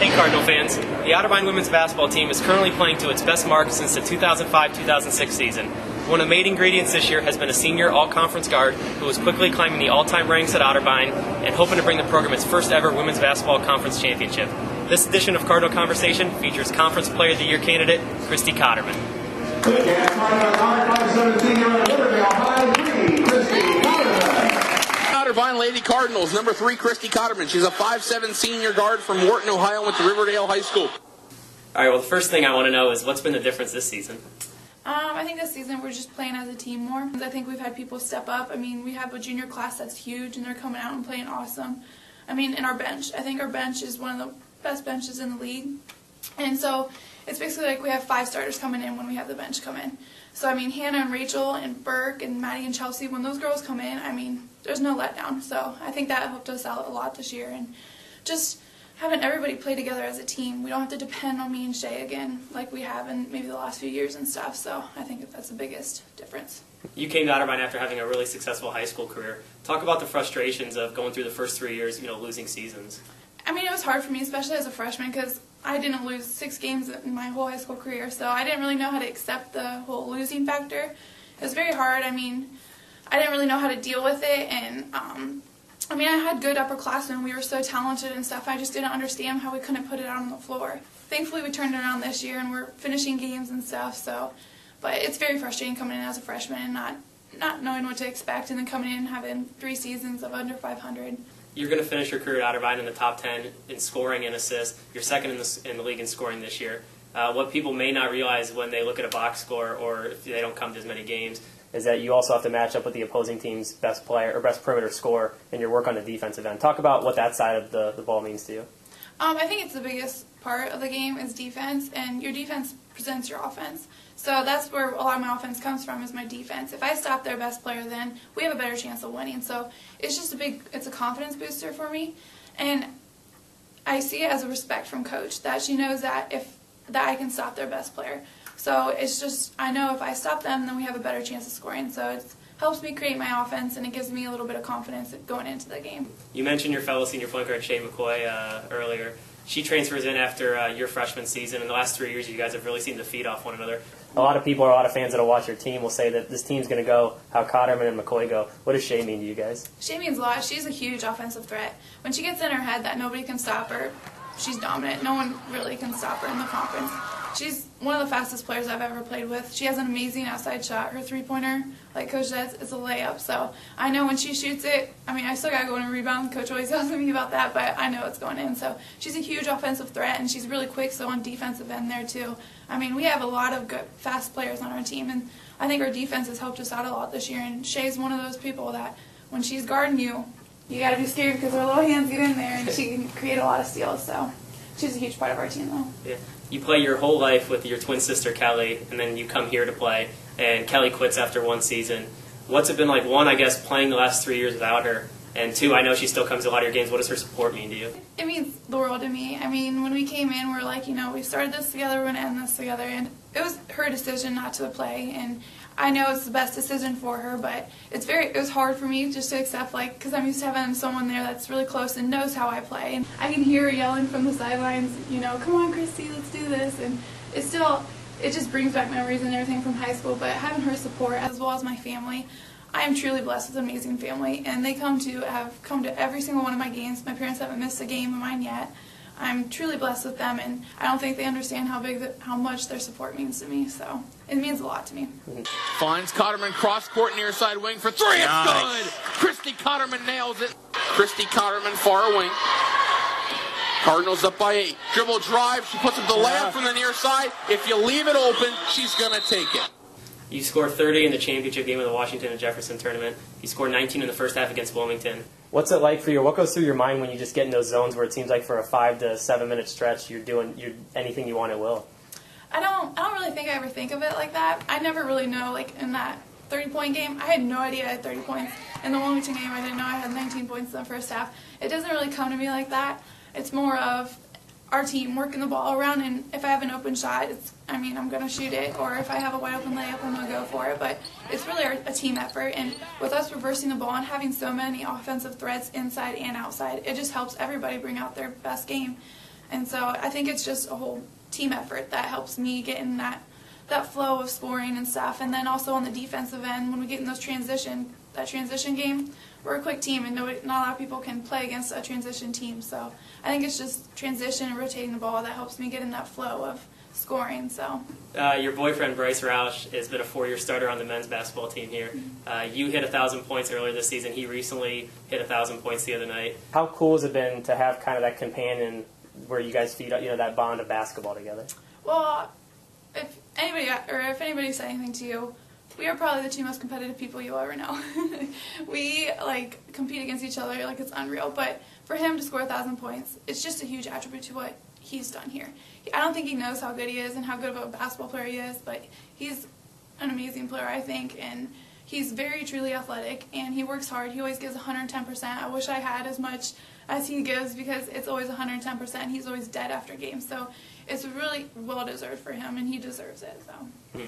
Hey Cardinal fans, the Otterbein women's basketball team is currently playing to its best mark since the 2005-2006 season. One of the main ingredients this year has been a senior all-conference guard who is quickly climbing the all-time ranks at Otterbein and hoping to bring the program its first ever women's basketball conference championship. This edition of Cardinal Conversation features Conference Player of the Year candidate Kristi Kotterman. Otterbein Lady Cardinals, number 3, Kristi Kotterman. She's a 5'7" senior guard from Wharton, Ohio, went to Riverdale High School. All right, well, the first thing I want to know is what's been the difference this season? I think this season we're just playing as a team more. I think we've had people step up. I mean, we have a junior class that's huge, and they're coming out and playing awesome. I mean, and our bench. I think our bench is one of the best benches in the league. And so it's basically like we have 5 starters coming in when we have the bench come in. So, I mean, Hannah and Rachel and Burke and Maddie and Chelsea, when those girls come in, I mean, there's no letdown. So I think that helped us out a lot this year. And just having everybody play together as a team. We don't have to depend on me and Shay again like we have in maybe the last few years and stuff. So I think that's the biggest difference. You came to Otterbein after having a really successful high school career. Talk about the frustrations of going through the first 3 years, losing seasons. I mean, it was hard for me, especially as a freshman, because I didn't lose 6 games in my whole high school career, so I didn't really know how to accept the whole losing factor. It was very hard. I mean, I didn't really know how to deal with it, and I mean, I had good upperclassmen. We were so talented and stuff. I just didn't understand how we couldn't put it out on the floor. Thankfully, we turned it around this year, and we're finishing games and stuff. So, but it's very frustrating coming in as a freshman and not knowing what to expect, and then coming in and having 3 seasons of under 500. You're going to finish your career at Otterbein in the top 10 in scoring and assists. You're second in the league in scoring this year. What people may not realize when they look at a box score or if they don't come to as many games is that you also have to match up with the opposing team's best player or best perimeter scorer in your work on the defensive end. Talk about what that side of the ball means to you. I think it's the biggest part of the game is defense, and your defense presents your offense. So that's where a lot of my offense comes from, is my defense. If I stop their best player, then we have a better chance of winning. So it's just it's a confidence booster for me, and I see it as a respect from Coach that she knows that I can stop their best player. So it's just, I know if I stop them, then we have a better chance of scoring. So it helps me create my offense, and it gives me a little bit of confidence going into the game. You mentioned your fellow senior point guard, Shay McCoy, earlier. She transfers in after your freshman season. In the last 3 years, you guys have really seemed to feed off one another. A lot of people or a lot of fans that will watch your team will say that this team's going to go how Cotterman and McCoy go. What does Shay mean to you guys? Shay means a lot. She's a huge offensive threat. When she gets in her head that nobody can stop her, she's dominant. No one really can stop her in the conference. She's one of the fastest players I've ever played with. She has an amazing outside shot. Her three-pointer, like Coach says, is a layup. So I know when she shoots it, I mean, I still got to go in and rebound. Coach always tells me about that, but I know it's going in. So she's a huge offensive threat, and she's really quick, so on defensive end there too. I mean, we have a lot of good, fast players on our team, and I think our defense has helped us out a lot this year. And Shay's one of those people that when she's guarding you, you got to be scared because her little hands get in there, and she can create a lot of steals. So she's a huge part of our team, though. Yeah. You play your whole life with your twin sister, Kelly, and then you come here to play, and Kelly quits after 1 season. What's it been like, 1, I guess, playing the last 3 years without her, and 2, I know she still comes to a lot of your games. What does her support mean to you? It means the world to me. I mean, when we came in, we were like, we started this together, we're going to end this together, and it was her decision not to play, and I know it's the best decision for her, but it was hard for me just to accept, because I'm used to having someone there that's really close and knows how I play. And I can hear her yelling from the sidelines, come on, Kristi, let's do this. And it just brings back memories and everything from high school, but having her support as well as my family, I am truly blessed with an amazing family, and they have come to every single one of my games. My parents haven't missed a game of mine yet. I'm truly blessed with them, and I don't think they understand how much their support means to me, so it means a lot to me. Finds Kotterman cross-court near side wing for 3. It's good! Kristi Kotterman nails it. Kristi Kotterman far wing. Cardinals up by 8. Dribble drive. She puts up the layup from the near side. If you leave it open, she's going to take it. You scored 30 in the championship game of the Washington and Jefferson tournament. You scored 19 in the first half against Wilmington. What's it like for you? What goes through your mind when you just get in those zones where it seems like for a 5 to 7 minute stretch you're anything you want at will? I don't really think I ever think of it like that. I never really know, in that 30-point game, I had no idea I had 30 points. In the Wilmington game, I didn't know I had 19 points in the first half. It doesn't really come to me like that. It's more of our team working the ball around, and if I have an open shot, I'm going to shoot it, or if I have a wide open layup, I'm going to go for it. But it's really a team effort, and with us reversing the ball and having so many offensive threats inside and outside, it just helps everybody bring out their best game. And so I think it's just a whole team effort that helps me get in that flow of scoring and stuff. And then also on the defensive end, when we get in that transition game, we're a quick team, and not a lot of people can play against a transition team. So I think it's just transition and rotating the ball that helps me get in that flow of scoring. So your boyfriend Bryce Roush has been a 4-year starter on the men's basketball team here. You hit 1,000 points earlier this season. He recently hit 1,000 points the other night. How cool has it been to have kind of that companion where you guys feed, that bond of basketball together? Well, if anybody said anything to you, we are probably the two most competitive people you'll ever know. We compete against each other like it's unreal. But for him to score 1,000 points, it's just a huge attribute to what he's done here. I don't think he knows how good he is and how good of a basketball player he is, but he's an amazing player, I think, and he's very truly athletic, and he works hard. He always gives 110%. I wish I had as much as he gives, because it's always 110%. He's always dead after games, so it's really well-deserved for him, and he deserves it. So.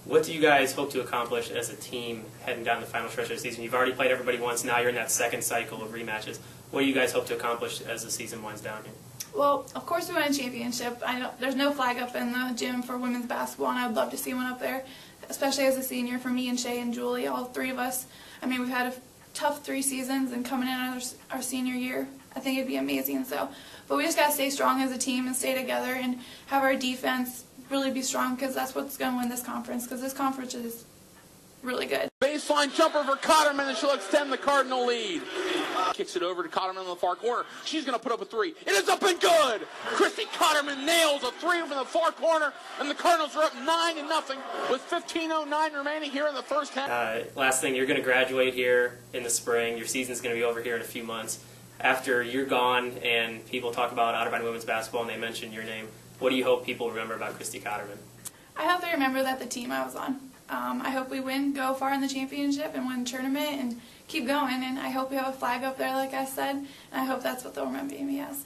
What do you guys hope to accomplish as a team heading down the final stretch of the season? You've already played everybody once. Now you're in that second cycle of rematches. What do you guys hope to accomplish as the season winds down here? Well, of course we want a championship. There's no flag up in the gym for women's basketball, and I'd love to see one up there, especially as a senior for me and Shay and Julie, all three of us. I mean, we've had a tough 3 seasons, and coming in our senior year, I think it'd be amazing. But we just got to stay strong as a team and stay together and have our defense really be strong, because that's what's going to win this conference, because this conference is really good. Baseline jumper for Kotterman, and she'll extend the Cardinal lead. Kicks it over to Kotterman in the far corner. She's going to put up a 3. It is up and good! Kristi Kotterman nails a 3 from the far corner, and the Cardinals are up 9-0 with 15:09 remaining here in the first half. Last thing, you're going to graduate here in the spring. Your season's going to be over here in a few months. After you're gone and people talk about Otterbein women's basketball and they mention your name, what do you hope people remember about Kristi Kotterman? I hope they remember that the team I was on. I hope we go far in the championship and win the tournament and keep going. And I hope we have a flag up there, like I said. And I hope that's what they'll remember me as.